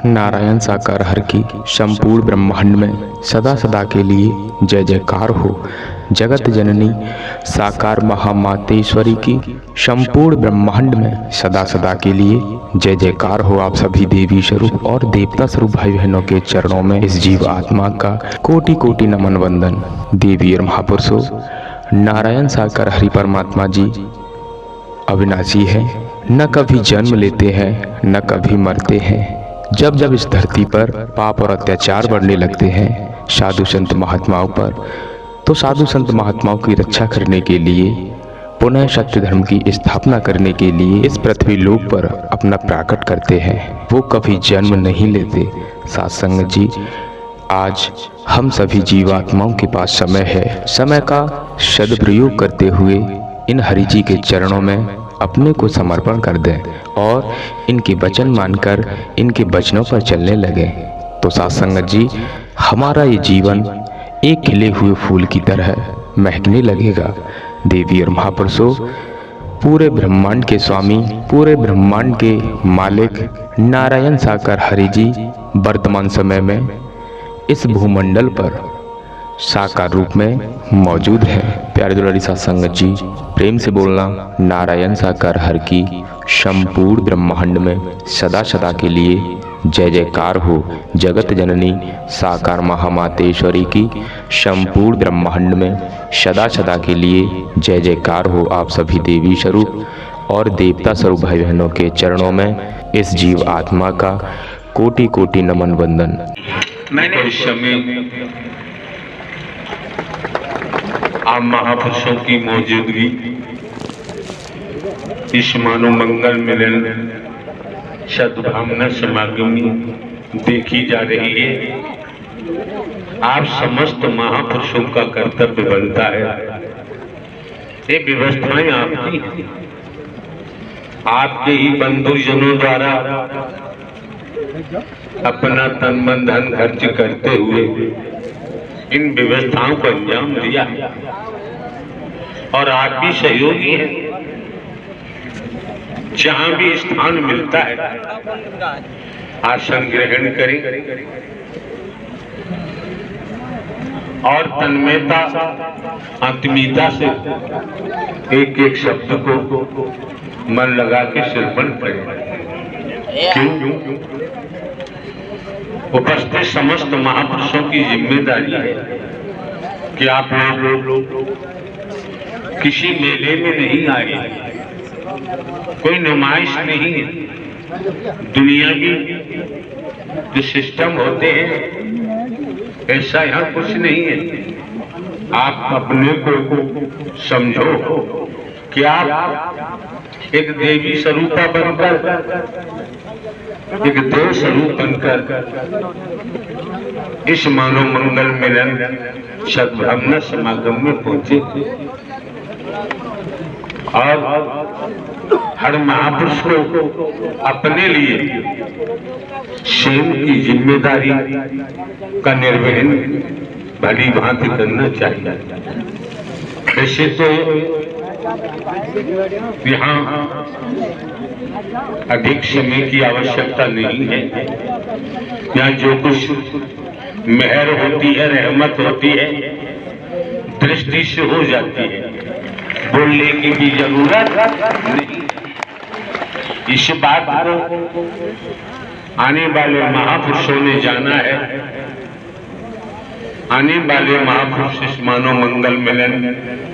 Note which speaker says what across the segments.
Speaker 1: नारायण साकार हर की संपूर्ण ब्रह्मांड में सदा सदा के लिए जय जयकार हो। जगत जननी साकार महामातेश्वरी की संपूर्ण ब्रह्मांड में सदा सदा के लिए जय जयकार हो। आप सभी देवी स्वरूप और देवता स्वरूप भाई बहनों के चरणों में इस जीव आत्मा का कोटि कोटि नमन वंदन। देवी और महापुरुषों, नारायण साकार हरि परमात्मा जी अविनाशी है, न कभी जन्म लेते हैं न कभी मरते हैं। जब जब इस धरती पर पाप और अत्याचार बढ़ने लगते हैं साधु संत महात्माओं पर, तो साधु संत महात्माओं की रक्षा करने के लिए, पुनः सत्य धर्म की स्थापना करने के लिए इस पृथ्वी लोक पर अपना प्राकट करते हैं। वो कभी जन्म नहीं लेते। साथ संगत जी, आज हम सभी जीवात्माओं के पास समय है। समय का सदुपयोग करते हुए इन हरि जी के चरणों में अपने को समर्पण कर दें और इनके वचन मानकर इनके वचनों पर चलने लगे। तो साथ संगत जी, हमारा ये जीवन एक खिले हुए फूल की तरह महकने लगेगा। देवी और महापुरुषों, पूरे ब्रह्मांड के स्वामी, पूरे ब्रह्मांड के मालिक नारायण साकार हरि जी वर्तमान समय में इस भूमंडल पर साकार रूप में मौजूद है। प्यारे दुलारी साथ संगत जी, प्रेम से बोलना नारायण साकार हर की संपूर्ण ब्रह्मांड में सदा सदा के लिए जय जयकार हो। जगत जननी साकार महामातेश्वरी की संपूर्ण ब्रह्मांड में सदा सदा के लिए जय जयकार हो। आप सभी देवी स्वरूप और देवता स्वरूप भाई बहनों के चरणों में इस जीव आत्मा का कोटि कोटि नमन वंदन।
Speaker 2: मैंने इस समय आप महापुरुषों की मौजूदगी इस मानव मंगल मिलन सद्भावना समागम देखी जा रही है। आप समस्त महापुरुषों का कर्तव्य बनता है, ये व्यवस्थाएं आपकी हैं। आपके ही बंधुजनों द्वारा अपना तन मन धन खर्च करते हुए इन व्यवस्थाओं को अंजाम दिया और आप भी सहयोगी हैं। जहां भी स्थान मिलता है आसन ग्रहण करें और तन्मयता आत्मीयता से एक एक शब्द को मन लगा के श्रवण करें। क्यों? उपस्थित समस्त महापुरुषों की जिम्मेदारी है कि आप लोग किसी मेले में नहीं आए, कोई नुमाइश नहीं है। दुनिया की जो सिस्टम होते हैं ऐसा यहाँ कुछ नहीं है। आप अपने को समझो कि आप एक देवी स्वरूपा बनकर, एक देव स्वरूप बनकर इस मानव मंगल मिलन सद्भावना समागम में पहुंचे और हर महापुरुष को अपने लिए स्वयं की जिम्मेदारी का निर्वहन भली भांति करना चाहिए। वैसे तो यहाँ अधिक समय की आवश्यकता नहीं है। यहाँ जो कुछ मेहर होती है, रहमत होती है, दृष्टि से हो जाती है, बोलने की भी जरूरत नहीं। इस बात को आने वाले महापुरुषों ने जाना है। आने वाले महापुरुष इस मानव मंगल मिलन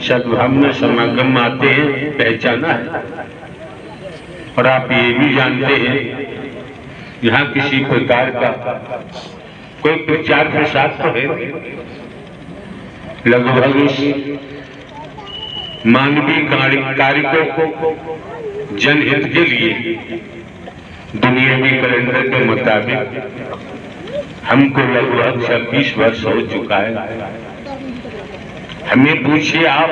Speaker 2: सद्भावना समागम आते हैं, पहचाना है। और आप ये भी जानते हैं यहाँ किसी प्रकार का कोई प्रचार प्रसार तो है, लगभग इस मानवीय कार्य को जनहित के लिए दुनियावी कैलेंडर के मुताबिक हमको लगभग 26 वर्ष हो चुका है। हमें पूछिए आप,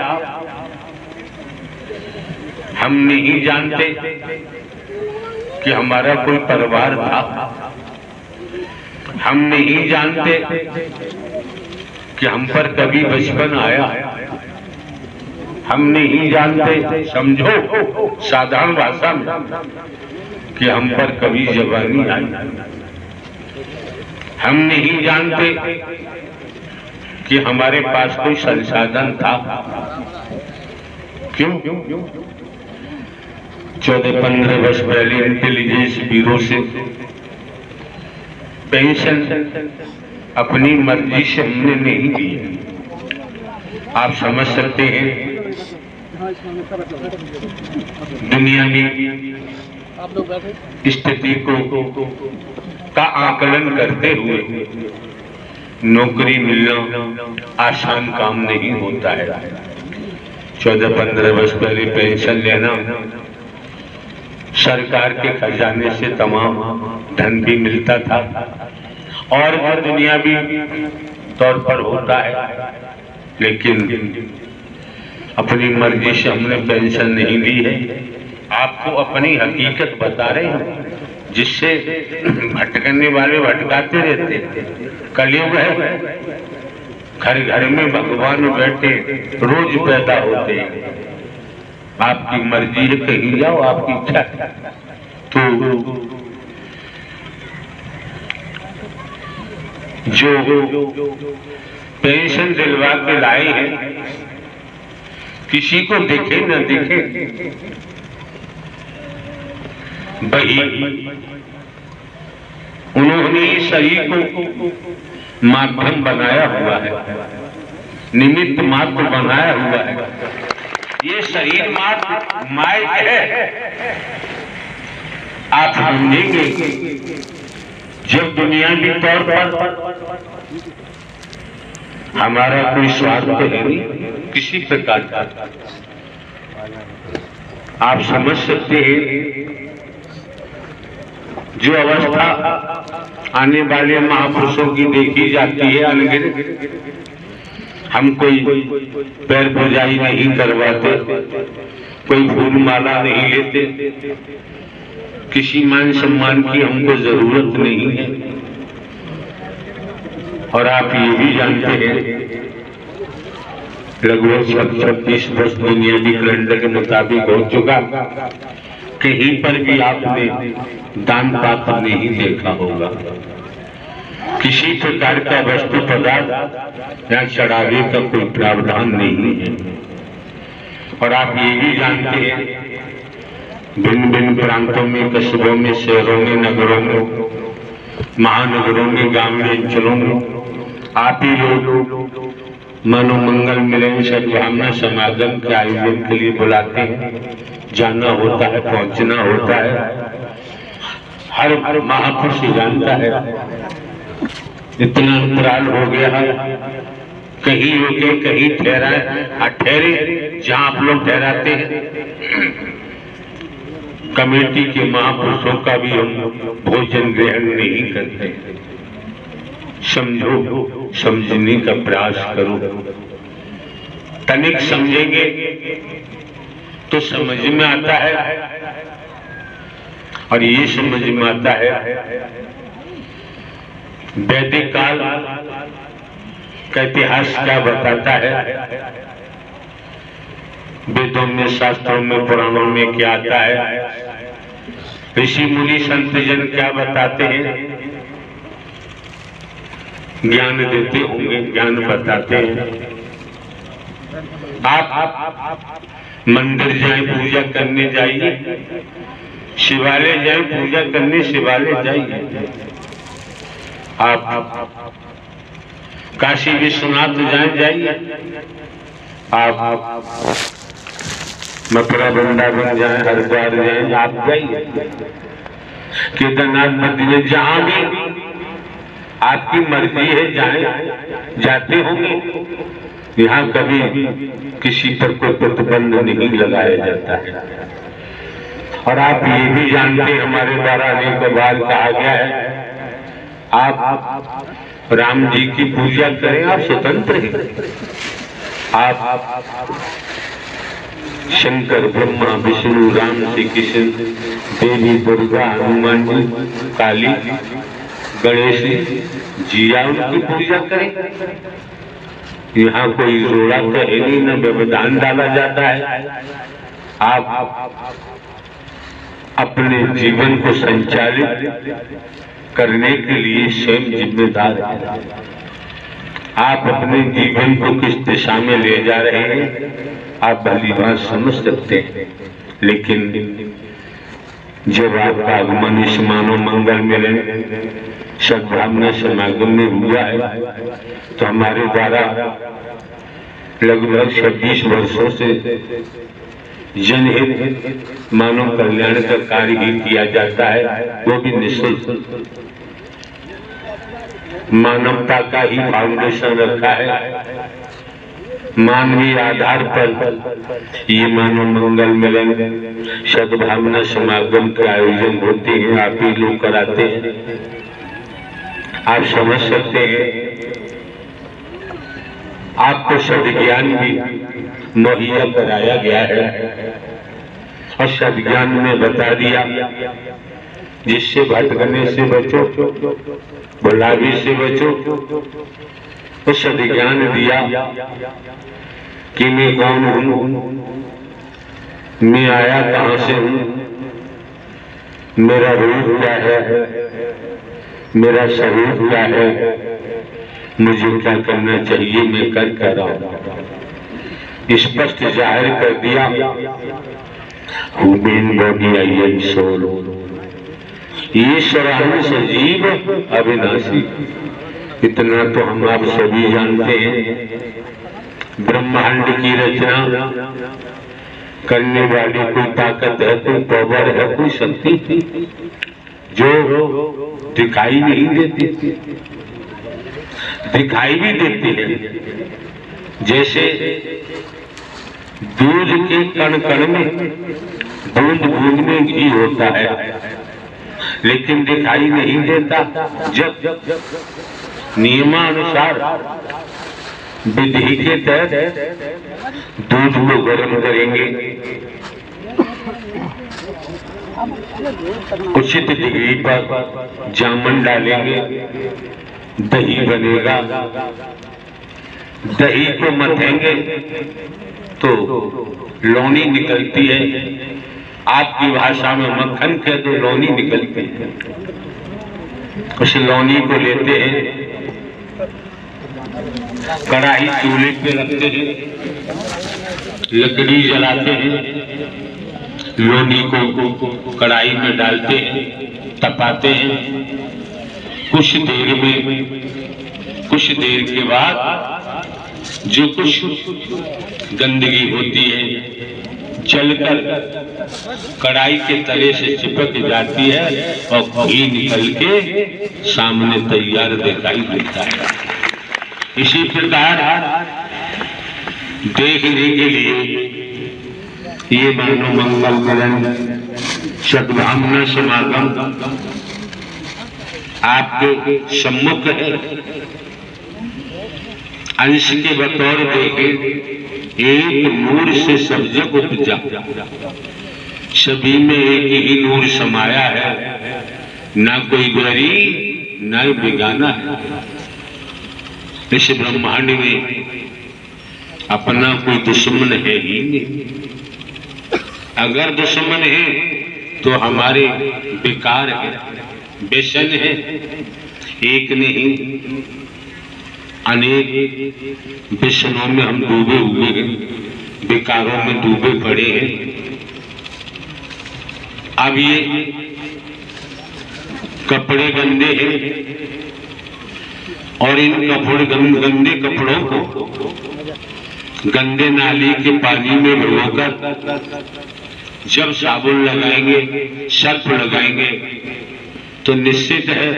Speaker 2: हम नहीं जानते कि हमारा कोई परिवार था। हम नहीं जानते कि हम पर कभी बचपन आया। हम नहीं जानते, समझो साधारण भाषा में, कि हम पर कभी जवानी आई। हम नहीं जानते कि हमारे पास कोई संसाधन था। क्यों? 14-15 वर्ष पहले इंटेलिजेंस ब्यूरो से पेंशन अपनी मर्जी से हमने नहीं दी। आप समझ सकते हैं दुनिया में स्थिति को का आकलन करते हुए नौकरी मिलना आसान काम नहीं होता है। 14-15 वर्ष पहले पेंशन लेना सरकार के खजाने से तमाम धन भी मिलता था और जो दुनियावी तौर पर होता है, लेकिन अपनी मर्जी से हमने पेंशन नहीं ली है। आपको अपनी हकीकत बता रहे हैं, जिससे भटकने वाले भटकाते रहते। कलयुग है, घर घर में भगवान बैठे रोज पैदा होते हैं। आपकी मर्जी है, कहीं जाओ, आपकी इच्छा। तो जो पेंशन दिलवा के लाए हैं, किसी को दिखे न दिखे, वही उन्होंने शरीर को माध्यम बनाया हुआ है, निमित्त मात्र बनाया हुआ है। ये शरीर मात्र माइक है। आप समझेंगे जब दुनियावी तौर पर हमारा कोई स्वार्थ है नहीं किसी प्रकार का। आप समझ सकते हैं जो अवस्था आने वाले महापुरुषों की देखी जाती है अनगिनत। हम कोई पैर पूजाई नहीं करवाते, कोई फूल माला नहीं लेते, किसी मान सम्मान की हमको जरूरत नहीं है। और आप ये भी जानते हैं लगभग 36 वर्ष दुनियावी कैलेंडर के मुताबिक हो चुका, कहीं पर भी आपने दान पात्र नहीं देखा होगा। किसी प्रकार का वस्तु पदार्थ या चढ़ावे का कोई प्रावधान नहीं है। और आप ये भी जानते हैं भिन्न भिन्न प्रांतों में, कस्बों में, शहरों में, नगरों में, महानगरों में, ग्रामीण अंचलों में आप ही लोग मनोमंगल मिलन सद्भावना समागम के आयोजन के लिए बुलाते हैं। जाना होता है, पहुंचना होता है। हर महापुरुष जानता है इतना अंतराल हो गया है, कहीं रुके कहीं ठहरे जहां आप लोग ठहराते हैं। कमेटी के महापुरुषों का भी हम भोजन ग्रहण नहीं करते। समझो, समझने का प्रयास करो। तनिक समझेंगे तो समझ में आता है। और ये समझ में आता है वैदिक काल का इतिहास क्या बताता है, वेदों में, शास्त्रों में, पुराणों में क्या आता है, ऋषि मुनि संत जन क्या बताते हैं, ज्ञान देते होंगे, ज्ञान बताते हैं। आप मंदिर जाएं, पूजा करने जाइए, शिवालय जाएं, पूजा करने शिवालय जाइए। आप काशी विश्वनाथ जाइए, आप मथुरा वृंदावन जाएं, हरिद्वार जाएं, आप जाइए, केदारनाथ बद्रीनाथ, जहां भी आपकी मर्जी है जाएं, जाते होंगे। यहाँ कभी किसी पर कोई प्रतिबंध नहीं लगाया जाता है। और आप ये भी जानते, हमारे द्वारा अनेक बार कहा गया है, आप राम जी की पूजा करें, आप स्वतंत्र हैं। आप शंकर, ब्रह्मा, विष्णु, राम, श्री कृष्ण, देवी दुर्गा, हनुमान जी, काली, गणेश जी, उनकी पूजा करें। यहाँ कोई रोड़ा तो है नहीं, न व्यवधान डाला जाता है। आप अपने जीवन को संचालित करने के लिए स्वयं जिम्मेदार है। आप अपने जीवन को किस दिशा में ले जा रहे हैं आप भली बात समझ सकते हैं, लेकिन जब आपका आगमन इस मानव मंगल मिलन सद्भावना समागम में हुआ है तो हमारे द्वारा लगभग 26 वर्षों से जनहित मानव कल्याण का कार्य ही किया जाता है, वो भी निःशुल्क। मानवता का ही फाउंडेशन रखा है। मानवीय आधार पर ये मानव मंगल मिलन सद्भावना समागम के आयोजन होते हैं, आप ही लोग कराते हैं। आप समझ सकते हैं, आपको सद्ज्ञान भी मुहैया कराया गया है और सद्ज्ञान में बता दिया जिससे भटकने से बचो, बुलावी से बचो। तो सद्ज्ञान दिया कि मैं कौन हूं, मैं आया कहां से हूं, मेरा रूप क्या है, मेरा स्वरूप क्या है, मुझे क्या करना चाहिए, मैं कर क्या रहा हूं। स्पष्ट जाहिर कर दिया, human body I am soul, ईश्वरान सजीव अविनाशी। इतना तो हम आप सभी जानते हैं। ब्रह्मांड की रचना करने वाली कोई ताकत है, कोई पावर है, कोई शक्ति जो दिखाई नहीं देती, दिखाई भी देती है। जैसे दूध के कण कण में, बूंद बूंद में घी होता है, लेकिन दिखाई नहीं देता। जब नियमानुसार विधि के तहत दूध को गर्म करेंगे, उचित डिग्री पर जामन डालेंगे, दही बनेगा। दही को मथेंगे तो लौनी निकलती है। आपकी भाषा में मक्खन कह दो, लौनी निकलती है। उस लौनी को लेते हैं, कढ़ाई चूल्हे पे रखते हैं, लकड़ी जलाते हैं, लौनी को कढ़ाई में डालते हैं, तपाते हैं। कुछ देर के बाद जो कुछ गंदगी होती है जलकर कढ़ाई के तले से चिपक जाती है और घी निकल के सामने तैयार दिखाई देता है। इसी प्रकार देखने के लिए ये मानव मंगल मिलन सद्भावना समागम आपके सम्मुख है। अंश के बतौर देखे एक नूर से सब जग उपजा, सभी में एक ही नूर समाया है, ना कोई गरीब ना बेगाना है। इस ब्रह्मांड में अपना कोई दुश्मन है ही नहीं। अगर दुश्मन है तो हमारे बेकार है, बेसन है। एक नहीं अनेक व्यसनों में हम डूबे हुए हैं, बेकारों में डूबे पड़े हैं। अब ये कपड़े गंदे हैं और इन गंदे कपड़ों को गंदे नाली के पानी में भिगोकर जब साबुन लगाएंगे, सर्फ लगाएंगे तो निश्चित है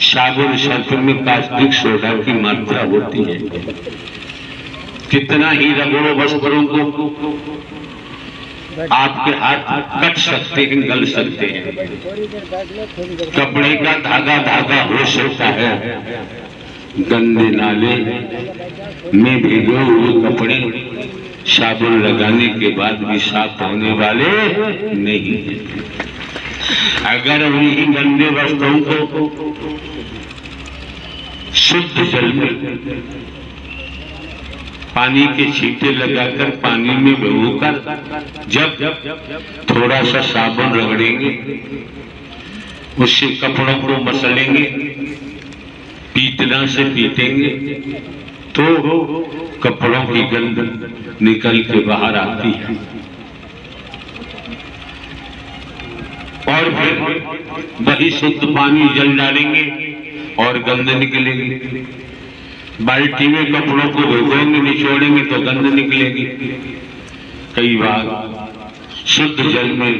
Speaker 2: साबुन सर्फ में कास्टिक सोडा की मात्रा होती है। कितना ही रगड़ो वस्त्रों को, आपके हाथ कट सकते हैं, गल सकते हैं। कपड़े का धागा धागा हो सकता है, गंदे नाले में भीगे हुए कपड़े साबुन लगाने के बाद भी साफ होने वाले नहीं हैं। अगर उन्हीं गंदे वस्त्रों को शुद्ध जल में पानी के छींटे लगाकर पानी में भिगोकर जब थोड़ा सा साबुन रगड़ेंगे, उससे कपड़ों को मसलेंगे, पीटना से पीटेंगे तो कपड़ों की गंध निकल के बाहर आती है। और फिर वही शुद्ध पानी जल डालेंगे और गंध निकलेगी। बाल्टी में कपड़ों को भिगोएंगे, निचोड़ेंगे तो गंध निकलेगी। कई बार शुद्ध जल में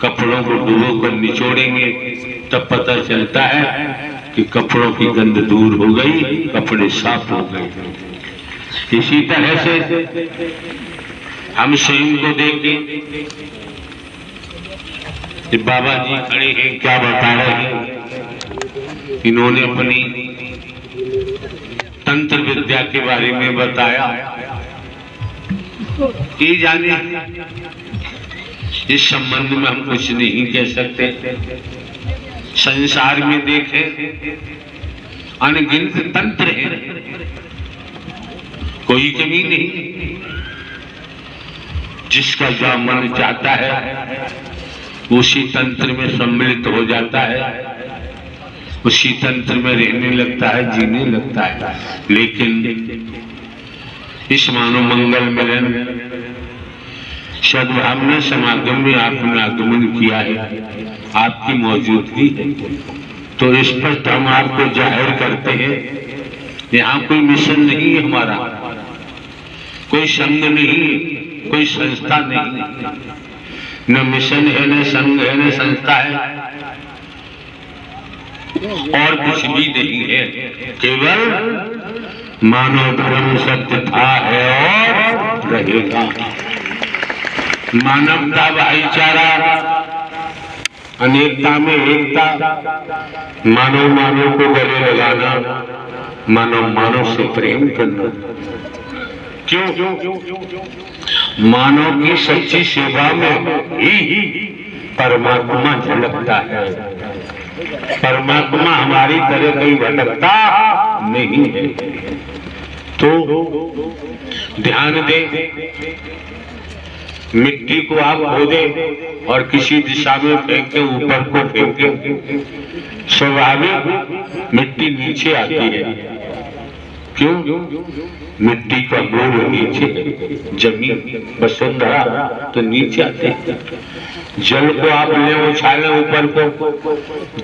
Speaker 2: कपड़ों को डुबोकर निचोड़ेंगे तब पता चलता है कि कपड़ों की गंध दूर हो गई, कपड़े साफ हो गए। इसी तरह से हम स्वयं को देखें कि बाबा जी खड़े हैं, क्या बता रहे हैं। इन्होंने अपनी तंत्र विद्या के बारे में बताया। ये जाने इस संबंध में हम कुछ नहीं कह सकते। संसार में देखें अनगिनत तंत्र हैं, कोई कमी नहीं। जिसका जो मन चाहता है उसी तंत्र में सम्मिलित हो जाता है, उसी तंत्र में रहने लगता है, जीने लगता है। लेकिन इस मानव मंगल मिलन सद्भावना समागम में आपने आगमन किया है, आपकी मौजूदगी है, तो इस पर हम आपको जाहिर करते हैं। यहाँ कोई मिशन नहीं है हमारा, कोई संघ नहीं, कोई संस्था नहीं, न मिशन है, न संघ है, न संस्था है, और कुछ भी नहीं है। केवल मानव धर्म सत्य था, है और रहेगा। मानवता, भाईचारा, अनेकता में एकता, मानव मानव को गले लगाना, मानव मानव से प्रेम करना। क्यों? मानव की सच्ची सेवा में ही परमात्मा झलकता है। परमात्मा हमारी तरह कहीं भटकता नहीं है। तो ध्यान दे, मिट्टी को आप खोदे और किसी दिशा में फेंके, ऊपर को फेंके, स्वाभाविक मिट्टी नीचे आती है। क्यों? मिट्टी का मूल नीचे है, जमीन वसुंधरा तो नीचे आते हैं। जल को आप ले उछाले ऊपर को,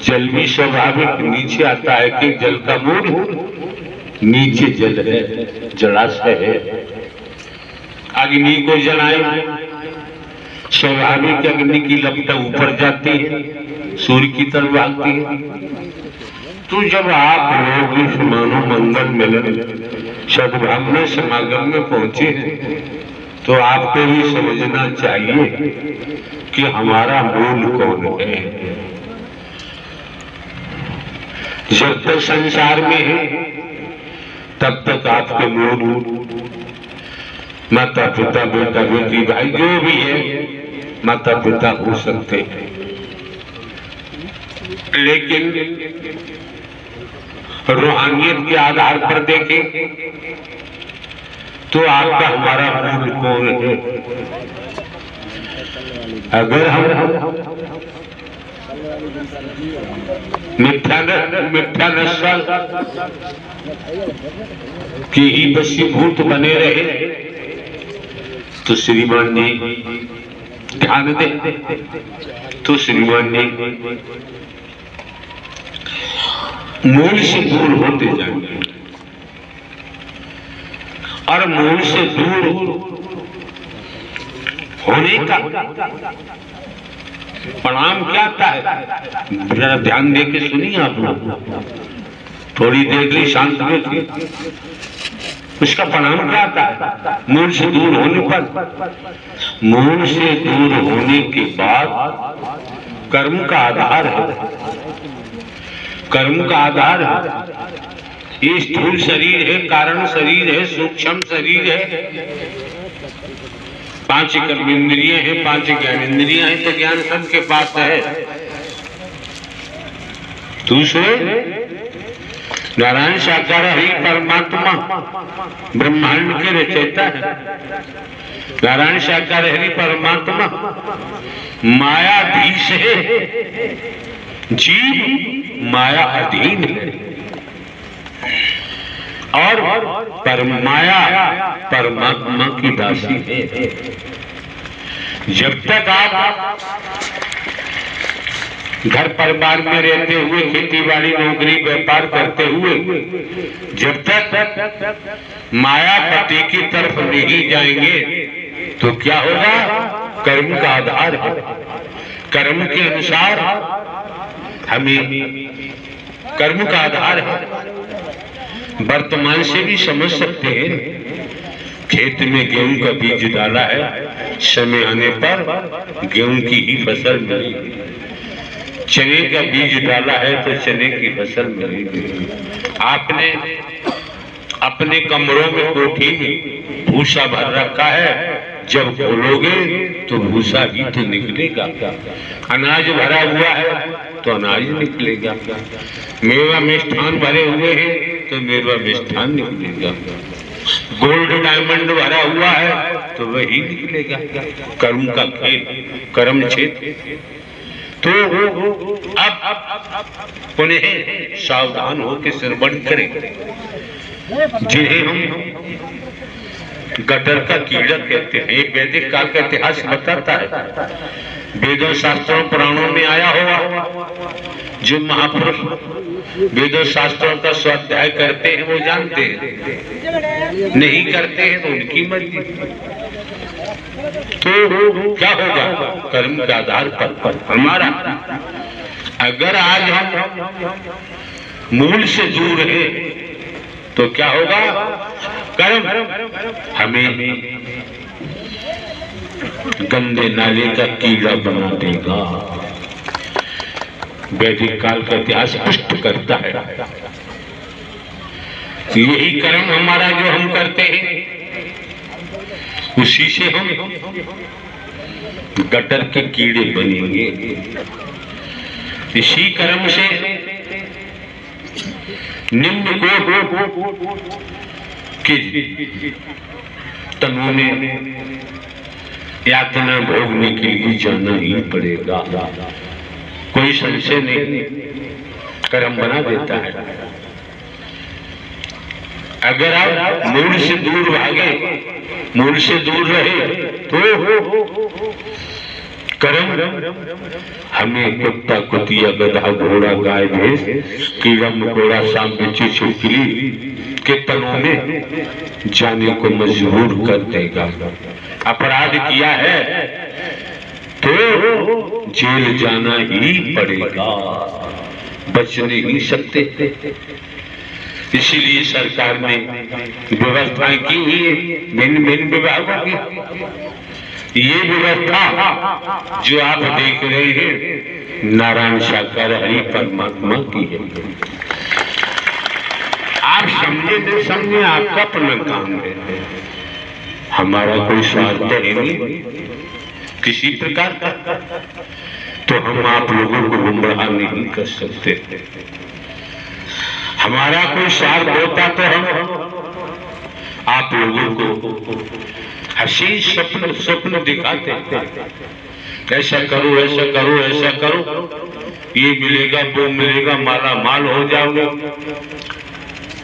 Speaker 2: जल भी स्वाभाविक नीचे आता है कि जल का मूल नीचे जल है, जलाशय है। अग्नि को जलाएं, स्वाभाविक अग्नि की लपटें ऊपर जाती है, सूर्य की तरफ भागती है। तो जब आप लोग इस मानव मंगल मिलन सद्भावना समागम में पहुंचे हैं तो आपको भी समझना चाहिए कि हमारा मूल कौन है। जब तक संसार में है तब तक आपके मूल माता पिता, बेटा बेटी, भाई जो भी है माता पिता हो सकते हैं। लेकिन रूहानियत के आधार पर देखें तो आपका हमारा मूल कौन है। अगर हम मिथ्या नस्ल की ही वशीभूत बने रहे तो श्रीमान जी ध्यान दे, तो श्रीमान जी मूल से दूर होते जाएंगे। और मूल से दूर होने का परिणाम क्या आता है, जरा ध्यान दे के सुनिए आप लोग। थोड़ी देर के लिए शांत बैठिए। उसका परिणाम क्या आता है मूल से दूर होने पर? मूल से दूर होने के बाद कर्म का आधार है, कर्म का आधार है। ये स्थूल शरीर है, कारण शरीर है, सूक्ष्म शरीर है, 5 कर्मेंद्रिय है, 5 ज्ञानेंद्रिय है। तो ज्ञान सबके पास है। दूसरे नारायण साकार हरि परमात्मा ब्रह्मांड के रचयिता है। नारायण साकार हरि परमात्मा मायाधीश है, जीव माया अधीन है और परमाया परमात्मा की दासी है। जब तक आप घर परिवार में रहते हुए खेती बाड़ी नौकरी व्यापार करते हुए जब तक माया पति की तरफ नहीं जाएंगे तो क्या होगा? कर्म का आधार है, कर्म के अनुसार हमें कर्म का आधार है। वर्तमान से भी समझ सकते हैं, खेत में गेहूं का बीज डाला है, समय आने पर गेहूं की ही फसल मिलेगी। चने का बीज डाला है तो चने की फसल मिलेगी। आपने अपने कमरों में कोठी में भूसा भर रखा है, जब खोलोगे तो भूसा ही तो निकलेगा। अनाज भरा हुआ है तो अनाज निकलेगा। मेवा मिष्ठान भरे हुए हैं तो मेवा मिष्ठान निकलेगा। गोल्ड डायमंड भरा हुआ है तो वही निकलेगा। कर्म का खेल, कर्म क्षेत्र। तो अब पुनः सावधान होकर श्रवण करें। जिन्हें हम गटर का कीड़ा कहते हैं, वैदिक काल का इतिहास बताता है। वेदों शास्त्रों पुराणों में आया होगा। जो महापुरुष वेदों शास्त्रों का स्वाध्याय करते हैं वो जानते हैं, नहीं करते हैं तो उनकी मर्जी। तो क्या होगा? कर्म के आधार पर हमारा, अगर आज हम मूल से दूर हैं तो क्या होगा? कर्म हमें गंदे नाले का कीड़ा बना देगा। वैदिक काल का इतिहास पुष्ट करता है। यही कर्म हमारा जो हम करते हैं उसी से हम गटर के कीड़े बनेंगे। इसी कर्म से निम्न को तनु में यातना भोगने के लिए जाना ही पड़ेगा। कोई संशय नहीं, कर्म बना देता है। अगर आप मूल से दूर भागे, मूल से दूर रहे तो कर्म हमें कुत्ता कुतिया गधा घोड़ा गाय भैंस कीड़ा मकोड़ा सांप बिच्छू छिपकली के तनों में जाने को मजबूर कर देगा। अपराध किया है तो जेल जाना ही पड़ेगा, बच नहीं सकते। इसीलिए सरकार ने व्यवस्थाएं की हुई है भिन्न भिन्न विभागों की। ये व्यवस्था जो आप देख रहे हैं नारायण साकार हरि परमात्मा की है। आप समझे न समझे आपका अपना काम है। हमारा कोई स्वार्थ है नहीं किसी प्रकार का, तो हम आप लोगों को गुमराह नहीं कर सकते। हमारा कोई स्वार्थ होता तो हम आप लोगों को हसीन स्वप्न दिखाते हैं, ऐसा करो ऐसा करो ऐसा करो, ये मिलेगा वो मिलेगा, माला माल हो जाओगे,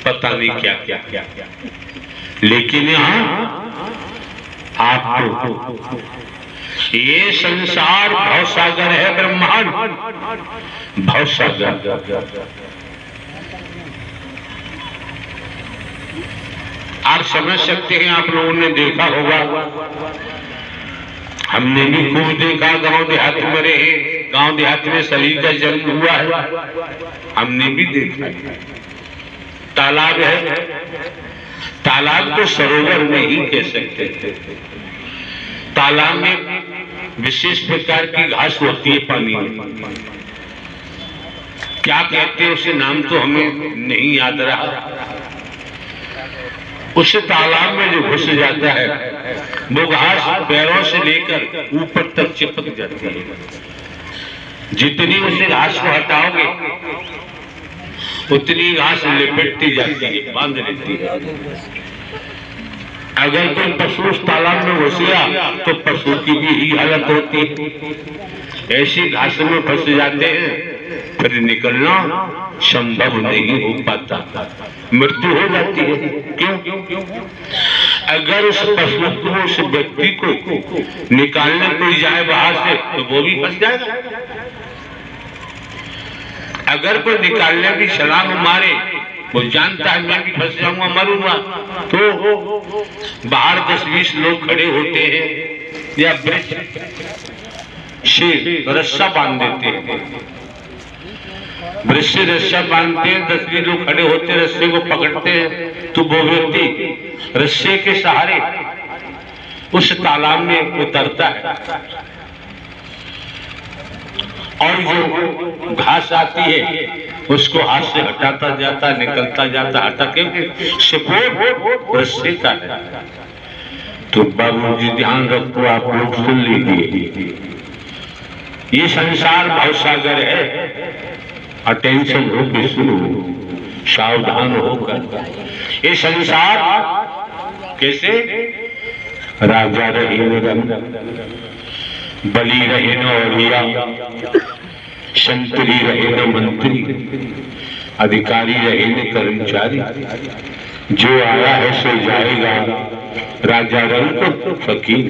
Speaker 2: पता नहीं क्या क्या क्या क्या। लेकिन यहाँ आपको ये संसार भवसागर है, ब्रह्मांड भवसागर। आप समझ सकते हैं, आप लोगों ने देखा होगा, हमने भी खूब देखा, गांव देहात में रहे, गांव देहात में शरीर का जन्म हुआ है, हमने भी देखा। तालाब है, तालाब को सरोवर नहीं कह सकते। तालाब में विशेष प्रकार की घास होती है पानी में, क्या कहते हैं उसे, नाम तो हमें नहीं याद रहा। उस तालाब में जो घुस जाता है वो घास पैरों से लेकर ऊपर तक चिपक जाती है। जितनी उसे घास को हटाओगे उतनी घास लिपटती जाती है, बांध लेती है। अगर कोई पशु उस तालाब में घुस गया तो पशु की भी ही हालत होती है। ऐसी घास में फंस जाते हैं, फिर निकलना संभव नहीं हो पाता, मृत्यु हो जाती है। क्यों? अगर उस पशु को, उस व्यक्ति को निकालने कोई जाए बाहर से तो वो भी फंस जाएगा। अगर कोई निकालने की छलांग मारे, वो जानता है मैं भी फंस जाऊंगा, मरूंगा, तो बाहर 10-20 लोग खड़े होते हैं या वृक्ष से रस्सा बांध देते हैं। वृक्ष से रस्सा बांधते हैं, 10-20 लोग खड़े होते हैं, रस्से को पकड़ते हैं, तो वो व्यक्ति रस्से के सहारे उस तालाब में उतरता है और जो घास आती है उसको हाथ से हटाता जाता, निकलता जाता, हटा के सपोर्ट रस्से का है। तो बाबूजी ध्यान रखो, आप लोग सुन लीजिए, ये संसार भवसागर है। अटेंशन होकर सुनो, सावधान होकर। ये संसार कैसे? राजा रहे न बलि रहे न औलिया, संतरी रहे न मंत्री, अधिकारी रहे न कर्मचारी, जो आया है सो जाएगा, राजा रंग फकीर।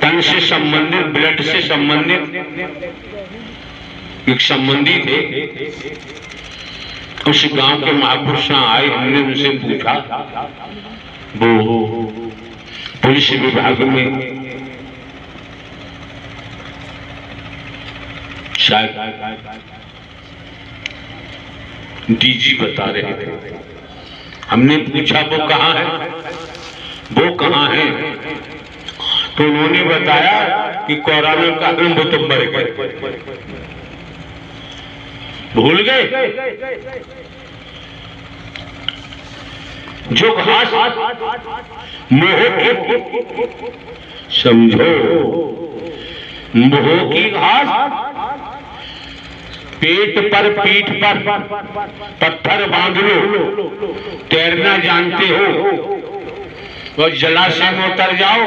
Speaker 2: तन से संबंधित, ब्लड से संबंधित एक संबंधी थे, उस गांव के महापुरुष आए, हमने उनसे पूछा, वो पुलिस विभाग में शायद डीजी बता रहे थे। हमने पूछा वो कहाँ है, वो कहाँ है? तो उन्होंने बताया कि कोरोना का वो तो मर गए। भूल गए? जो घास मोह की, समझो, मोह की घास पेट पर, पीठ पर पत्थर बांध लो, तैरना जानते हो और जलाशय में उतर जाओ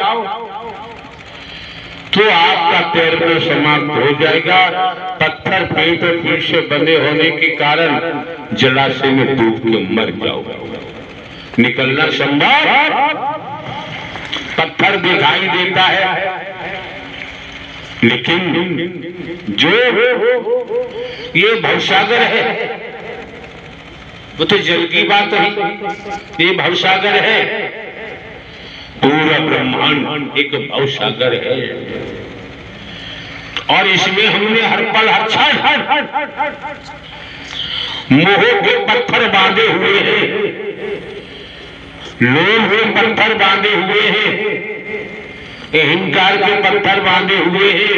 Speaker 2: तो आपका तैरना समाप्त हो जाएगा। पत्थर पेट और पीठ से बंधे होने के कारण जलाशय में डूब के मर जाओगे, निकलना संभव। पत्थर दिखाई देता है, लेकिन जो ये भवसागर है वो तो जल की बात है। ये भवसागर है, पूरा ब्रह्मांड एक भवसागर है और इसमें हमने हर पल हर क्षण मोह के पत्थर बांधे हुए हैं, लोभ के पत्थर बांधे हुए हैं, अहंकार के पत्थर बांधे हुए हैं,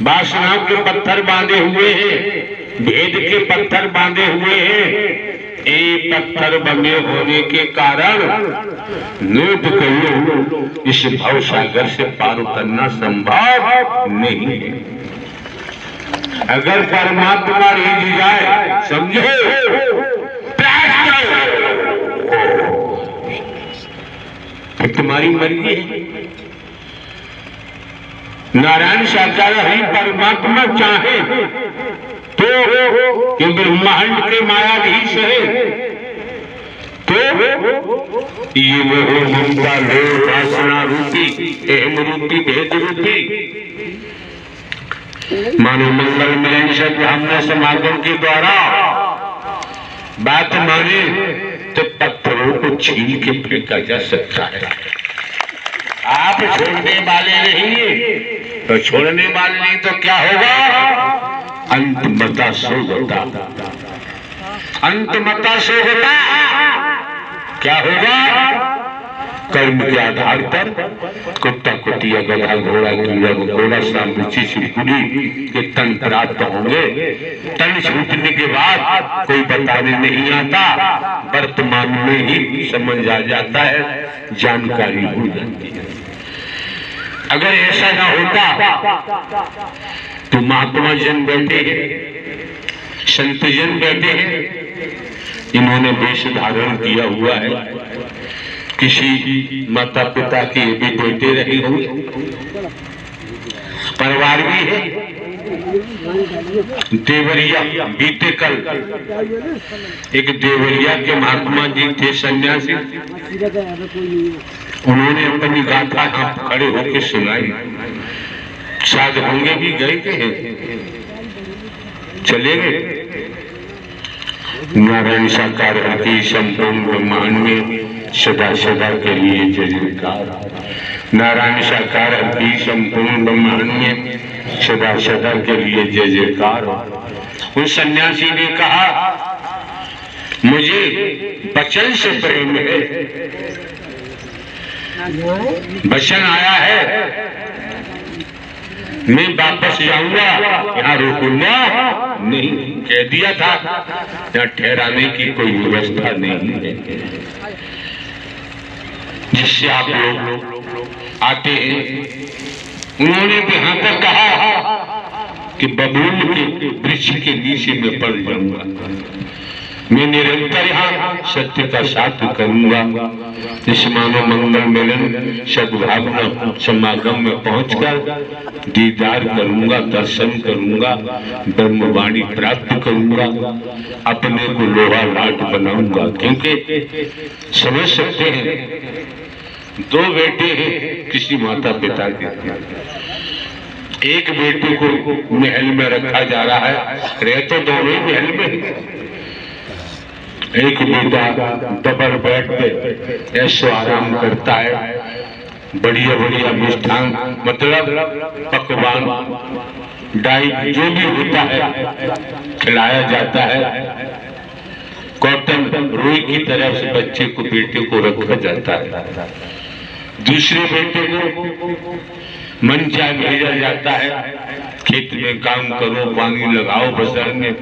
Speaker 2: वासनाओं के पत्थर बांधे हुए हैं, भेद के पत्थर बांधे हुए हैं। ये पत्थर बंधे होने के कारण नोट करो, इस भवसागर से पार उतरना संभव नहीं है। अगर परमात्मा रीझ जाए, समझो, तुम्हारी मर्जी है। नारायण शाकाहारी परमात्मा चाहे तो कि ब्रह्मांड के मायाधीश है, तो ये वो ममता, लोभ, वासना रूपी, अहम रूपी, भेद रूपी मानो मंगल मिलन से हमने समागम के द्वारा बात माने तो पत्थरों को छीन के फेंका जा सकता है। आप छोड़ने वाले नहीं तो छोड़ने वाले नहीं तो क्या होगा? अंतमता सोगता, अंतमता सोगता क्या होगा? कर्म के आधार पर कुत्ता, कुतिया, गधा, घोड़ा, कीड़ा, मकोड़ा, सांप, बिच्छू, छिपकली के तन प्राप्त होंगे। तन छूटने के बाद कोई बताने नहीं आता, वर्तमान में ही समझ आ जाता है, जानकारी हो जाती है। अगर ऐसा ना होता तो महात्मा जन बैठे हैं, संत जन बैठे हैं, इन्होंने वेश धारण किया हुआ है, किसी माता पिता के भी बेटे रहे होंगे, परिवार भी है, देवरिया, बीते कल एक देवरिया के महात्मा जी थे सन्यासी, उन्होंने अपनी गाथा आप खड़े होकर सुनाई। शायद होंगे भी गए के हैं, चले गए। नारायण साकार हरि संपूर्ण ब्रह्मांड में सदा सदा के लिए जय जयकार। नारायण साकार हरि संपूर्ण ब्रह्मांड में सदा सदा के लिए जय जयकार। उस सन्यासी ने कहा, मुझे वचन से प्रेम है, वचन आया है, मैं वापस जाऊंगा, यहाँ रुकूंगा नहीं। कह दिया था, यहाँ ठहराने की कोई व्यवस्था नहीं है, जिससे आप लोग आते हैं। उन्होंने भी यहाँ तक कहा कि बबूल के वृक्ष के नीचे में पड़ जाऊंगा, मैं निरंतर यहाँ सत्य का साथ करूंगा। इस मानव मंगल मिलन सद्भावना समागम में पहुंचकर दीदार करूंगा, दर्शन करूंगा, ब्रह्मवाणी प्राप्त करूंगा, अपने को लोहा लाट बनाऊंगा। क्योंकि समझ सकते हैं, दो बेटे हैं किसी माता पिता के, एक बेटे को महल में रखा जा रहा है, रह तो दोनों महल में। एक बेटा डबल बेड पे ऐसे आराम करता है, बढ़िया बढ़िया मिष्ठान मतलब पकवान डाइट जो भी होता है खिलाया जाता है। कॉटन रुई की तरह से बच्चे को, बेटे को रखा जाता है। दूसरे बेटे को मन चाहे भेजा जाता है, खेत में काम करो, पानी लगाओ, फसल में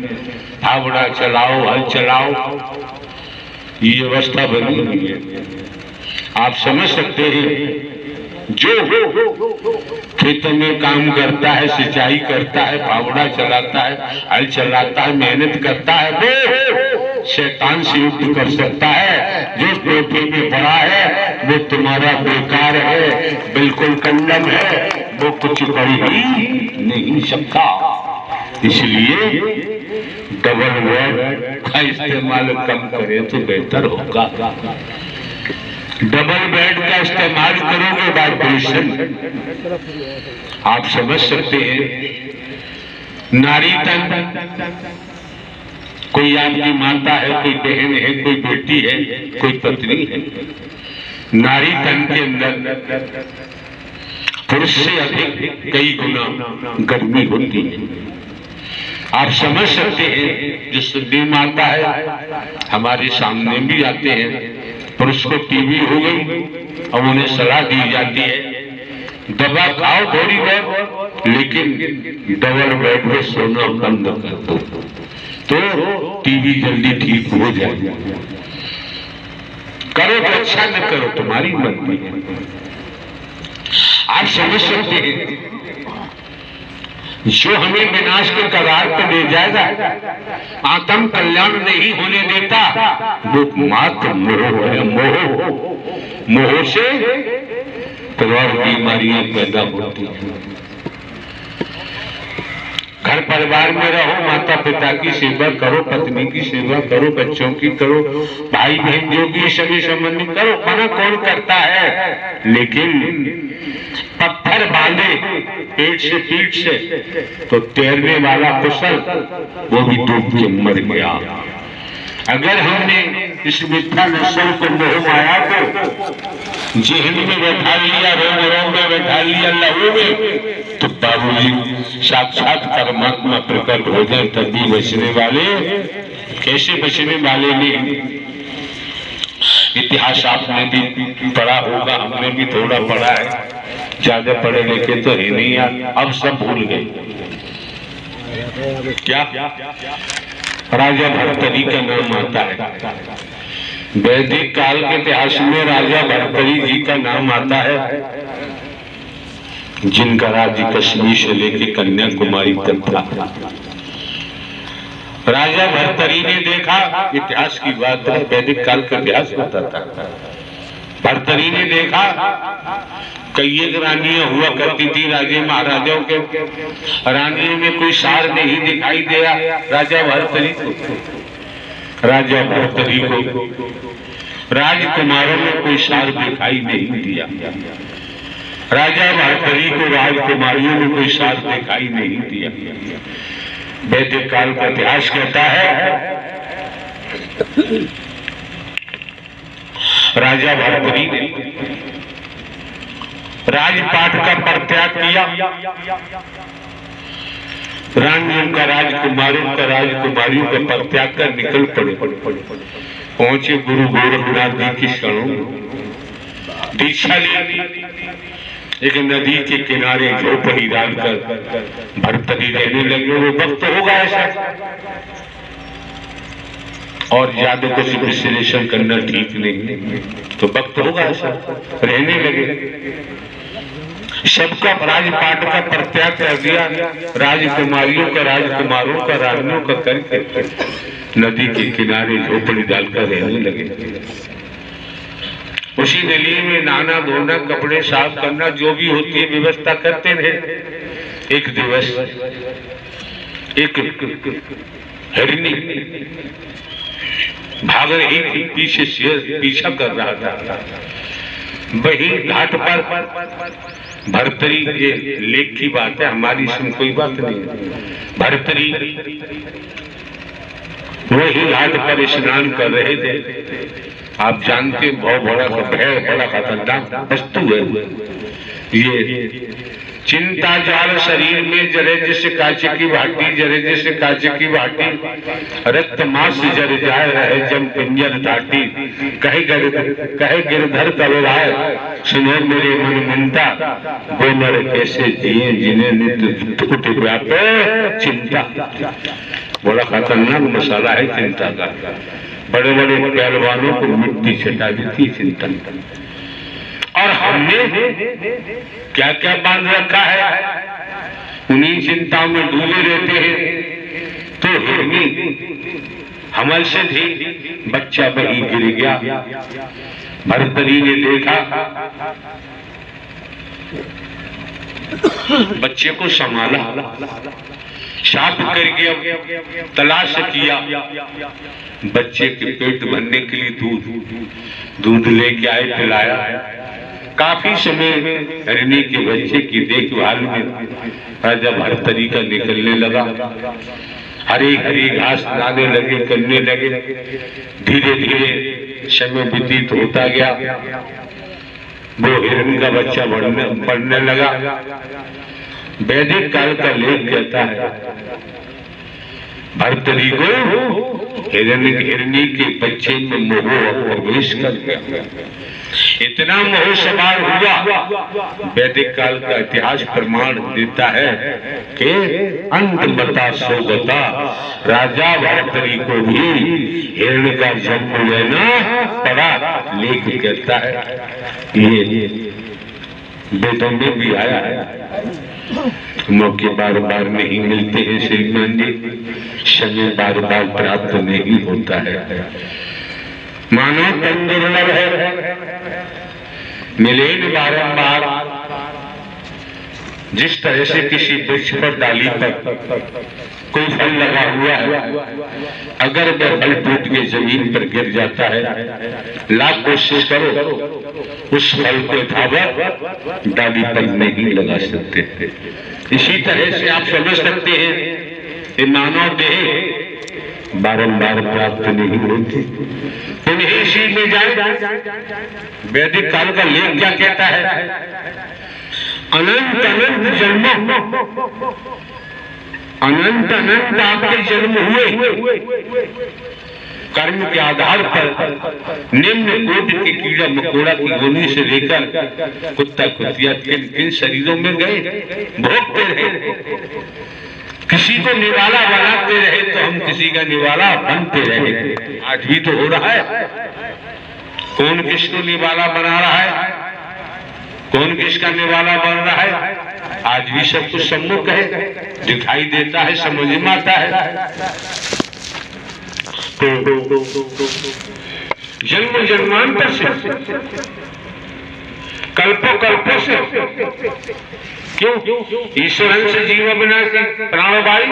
Speaker 2: फावड़ा चलाओ, हल चलाओ, ये व्यवस्था बनी हुई है। आप समझ सकते हैं, जो खेतों में काम करता है, सिंचाई करता है, फावड़ा चलाता है, हल चलाता है, मेहनत करता है, वो शैतान से युद्ध कर सकता है। जो टोपी में पड़ा है वो तुम्हारा बेकार है, बिल्कुल कंडम है, वो कुछ कर ही नहीं सकता। इसलिए डबल बेड का इस्तेमाल कम करें तो बेहतर होगा। डबल बेड का इस्तेमाल करोगे वाइब्रेशन, आप समझ सकते हैं। नारी तन, कोई आपकी माता है, कोई बहन है, कोई बेटी है, कोई पत्नी है। नारी तन के अंदर पुरुष से अधिक कई गुना गर्मी होती है। आप समझ सकते हैं, जो सुधी माता है हमारे सामने भी आते हैं, पुरुष को टीबी हो गई और उन्हें सलाह दी जाती है दवा खाओ थोड़ी बहुत, लेकिन डबल बेड में सोना बंद कर दो तो टीबी जल्दी ठीक हो जाए। करो तो अच्छा, न करो तुम्हारी मर्जी है। आप समझ सकते हैं, जो हमें विनाश के कगार पर ले जाएगा, आत्म कल्याण नहीं होने देता, वो मात्र मोह है। मोह से करोड़ बीमारियां पैदा होती हैं। घर परिवार में रहो, माता पिता की सेवा करो, पत्नी की सेवा करो, बच्चों की करो, भाई बहन जो भी सभी संबंधी करो, मना कौन करता है। लेकिन पत्थर बांधे पेट से पीठ से तो तैरने वाला कुशल वो भी डूब के मर गया। अगर हमने इस मिथ्या नस्ल को, मोह माया को जेहन में बैठा लिया, रोम रोम में बैठा लिया, लहू में, तो बाबूजी साक्षात परमात्मा प्रकट हो जाए तभी बचने वाले। कैसे बचने वाले ने इतिहास आपने भी पढ़ा होगा, हमने भी थोड़ा पढ़ा है, ज्यादा पढ़े लिखे तो है नहीं यार, अब सब भूल गए। क्या राजा भर्तरी का नाम आता है, वैदिक काल के इतिहास में राजा भर्तरी जी का नाम आता है, जिनका राज्य कश्मीर से लेकर कन्याकुमारी तक था। राजा भर्तरी ने देखा, इतिहास की बात है, वैदिक काल का इतिहास होता था। भर्तरी ने देखा कई एक रानियां हुआ करती थी राजे महाराजाओं के, रानियों में कोई सार नहीं दिखाई दिया राजा भर्तरी को, राजकुमारों में कोई सार दिखाई नहीं दिया। राजा भर्तरी को राजकुमारियों में कोई सार दिखाई नहीं दिया। वैदिक काल का इतिहास कहता है राजा भर्तरी ने राजपाट का परित्याग किया, रानियों का राजकुमारियों का परित्याग कर निकल पड़े। पहुंचे गुरु गोरखनाथ जी की शरणों, दीक्षा ली। एक नदी के किनारे झोपड़ी डालकर भर्तरी रहने लगे। वो वक्त होगा ऐसा, और ज्यादा कुछ विश्लेषण करना ठीक नहीं, तो वक्त होगा ऐसा रहने लगे। सबका राजपाट का परित्याग कर दिया, राजकुमारियों का राजकुमारों का रानियों का करके नदी के किनारे झोपड़ी डालकर रहने लगे। उसी नली में नहाना धोना कपड़े साफ करना जो भी होती है व्यवस्था करते रहे। एक दिवस एक हिरनी भाग रही थी, पीछे शेर पीछा कर रहा था। वही घाट पर भर्तरी के लेख की बात है, हमारी इसमें कोई बात नहीं। भर्तरी वही घाट पर स्नान कर रहे थे। आप जानते बहुत बड़ा खतरनाक वस्तु है ये। चिंता जाल शरीर में जरे जैसे कांचे की भाटी, जरे जैसे कांचे की भाटी, रक्त मांस जर जाए रहे जम पिंजर टाटी। कहे गिरधर कबराए सुनो मेरे मन मिनता, वो नर कैसे जिए जिन्हें नित्य व्यापे चिंता। बड़ा खतरनाक मसाला है चिंता का। बड़े बड़े पहलवानों को मिट्टी छटा देती चिंता। और हमने क्या क्या बांध रखा है, उन्हीं चिंताओं में डूबे रहते हैं। तो हिरनी हमल से थी, बच्चा वहीं गिर गया। भर्तरी ने देखा, बच्चे को संभाला, साफ करके तलाश किया। बच्चे के पेट भरने के लिए दूध लेके आए, पिलाया। काफी समय हिरनी के बच्चे की देखभाल में राजा भर्तरी का निकलने लगा। हरी हरी घास लाने लगे, करने लगे। धीरे धीरे समय व्यतीत होता गया। वो हिरन का बच्चा बढ़ने लगा। वैदिक काल का लेख कहता है भर्तरी को हिरनी के बच्चे में मोह प्रवेश कर गया। इतना मोह सवार हुआ, वैदिक काल का इतिहास प्रमाण देता है कि अंत बता सो बता, राजा भर्तरी को भी हिरण का जन्म लेना पड़ा। लेख कहता है ये वेदों में भी आया है। मौके बार बार नहीं मिलते हैं श्रीमान जी, समय बार बार प्राप्त नहीं होता है। मानो तन दुर्लभ है, मिले बारंबार। जिस तरह से किसी वृक्ष पर डाली पर कोई फल लगा हुआ है, अगर वह फल टूट के जमीन पर गिर जाता है, लाख कोशिश करो उस फल को यथावत डाली पर नहीं लगा सकते। इसी तरह से आप समझ सकते हैं कि मानव देह बारंबार प्राप्त नहीं होती, उन्हीं इसी में जाए। वैदिक काल का लेख क्या कहता है, अनंत अनंत जन्मों, अनंत अनंत आपके जन्म हुए, कर्म के आधार पर निम्न कोटि के कीड़ा मकोड़ा की योनि से लेकर कुत्ता कुतिया किन शरीरों में गए, भोगते रहे। किसी को निवाला बनाते रहे तो हम किसी का निवाला बनते रहे। आज भी तो हो रहा है। कौन किसको निवाला बना रहा है, कौन किसका निवाला बन रहा है, आज भी सब कुछ सम्मुख है, दिखाई देता है, समझ में आता है। जन्म जन्मांतर से कल्पों कल्पों से। क्यों? ईश्वर से जीव अविनाशी प्राणवायु,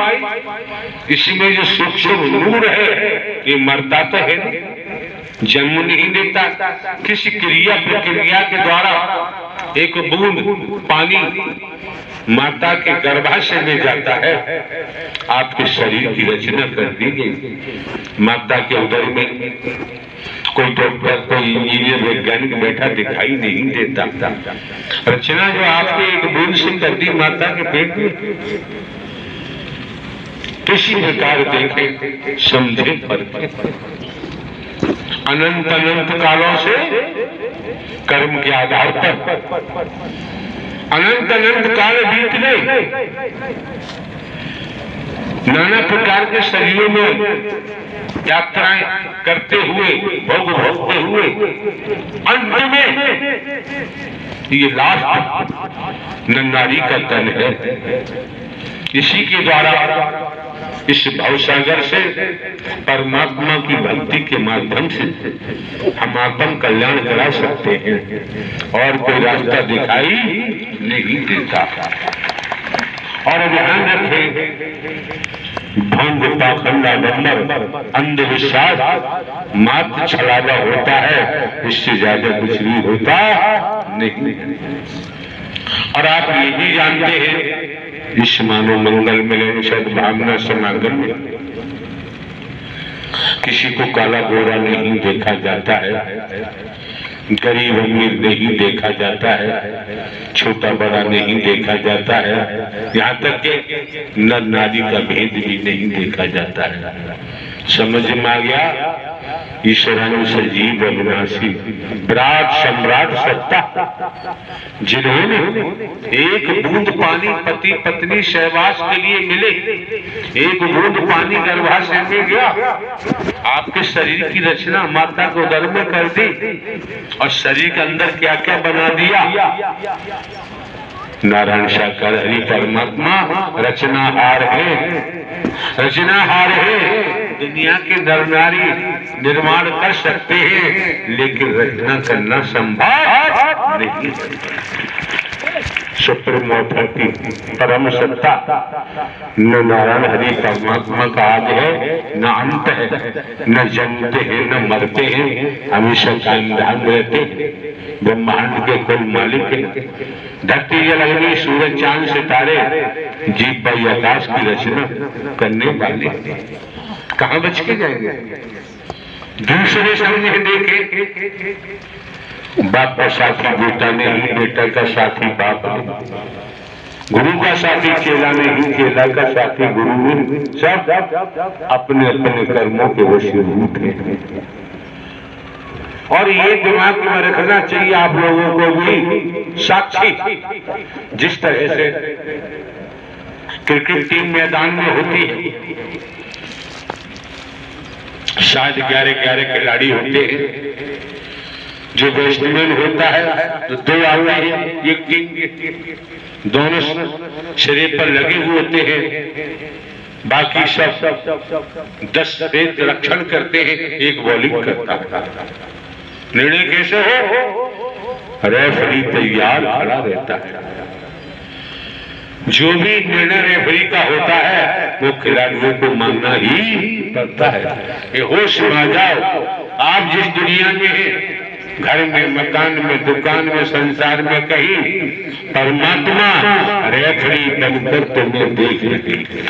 Speaker 2: इसमें जो सूक्ष्म नूर है ये मरता तो है नहीं, जन्म नहीं देता। किसी क्रिया प्रक्रिया के द्वारा एक बूंद पानी माता के गर्भाशय में जाता है, आपके शरीर की रचना कर दी गई। माता के उदर में कोई डॉक्टर, कोई इंजीनियर, वैज्ञानिक बैठा दिखाई नहीं देता। रचना जो आपके एक बूंद से कर दी माता के पेट में। किसी प्रकार देखे समझे पर अनंत अनंत कालों से कर्म के आधार पर अनंत अनंत काल बीत गए, नाना प्रकार के शरीरों में यात्राएं करते हुए, भोग भोगते हुए, अंत में ये लास्ट नन्नारी का तन है। इसी के द्वारा इस भवसागर से परमात्मा की भक्ति के माध्यम से हम आत्म कल्याण करा सकते हैं, और कोई रास्ता दिखाई नहीं देता। और ध्यान रखें, भंग पाखंडा नंबर अंधविश्वास मात्र छलावा होता है, इससे ज्यादा कुछ भी होता नहीं। और आप ये भी जानते हैं, इस मानव मंगल मिलन सद्भावना समागम में किसी को काला गोरा नहीं देखा जाता है, गरीब अमीर नहीं देखा जाता है, छोटा बड़ा नहीं देखा जाता है, यहाँ तक कि नर नारी का भेद भी नहीं देखा जाता है। समझ में आ गया? ईश्वरानु सजीव अविनाशी विराट सम्राट सत्ता, जिन्होंने एक बूंद पानी पति पत्नी सहवास के लिए मिले, एक बूंद पानी गर्भाशय में गया, आपके शरीर की रचना माता को गर्भ में कर दी, और शरीर के अंदर क्या क्या बना दिया। नारायण साकार हरि परमात्मा रचनाहार है, रचनाहार है। दुनिया के नर नारी निर्माण कर सकते हैं, लेकिन रचना करना संभव नहीं। सुप्रीम अथॉरिटी परम सत्ता न नारायण हरि परमात्मा का आदि है, न अंत है, न जन्मते हैं न मरते हैं, हमेशा कायम ध्यान रहते हैं। ब्रह्मांड के कुल मालिक है। धरती जल अग्नि सूरज चांद सितारे जीव बाई आकाश की रचना करने वाले कहाँ बच के जाएंगे? दूसरे समझे देखे, बाप का साथी बेटा नहीं, बेटा का साथी बाप नहीं, गुरु का साथी चेला नहीं, चेला का साथी गुरु नहीं, सब अपने अपने कर्मों के वशीभूत हैं। और ये दिमाग में रखना चाहिए आप लोगों को भी। साक्षी जिस तरह से क्रिकेट टीम मैदान में होती है, शायद 11-11 खिलाड़ी होते हैं, जो बैट्समैन होता है तो 2 आते हैं, एक टीम दोनों शरीर पर लगे हुए होते हैं, बाकी सब 10 पेट रक्षण करते हैं, एक बॉलिंग करता है। निर्णय कैसे हो? रेफरी तैयार खड़ा रहता है। जो भी निर्णय रेफरी का होता है वो खिलाड़ियों को मानना ही पड़ता है। ये होश में आ जाओ, आप जिस दुनिया में हैं, घर में, मकान में, दुकान में, संसार में, कहीं परमात्मा रेफरी बनकर तुम्हें देख लेती है।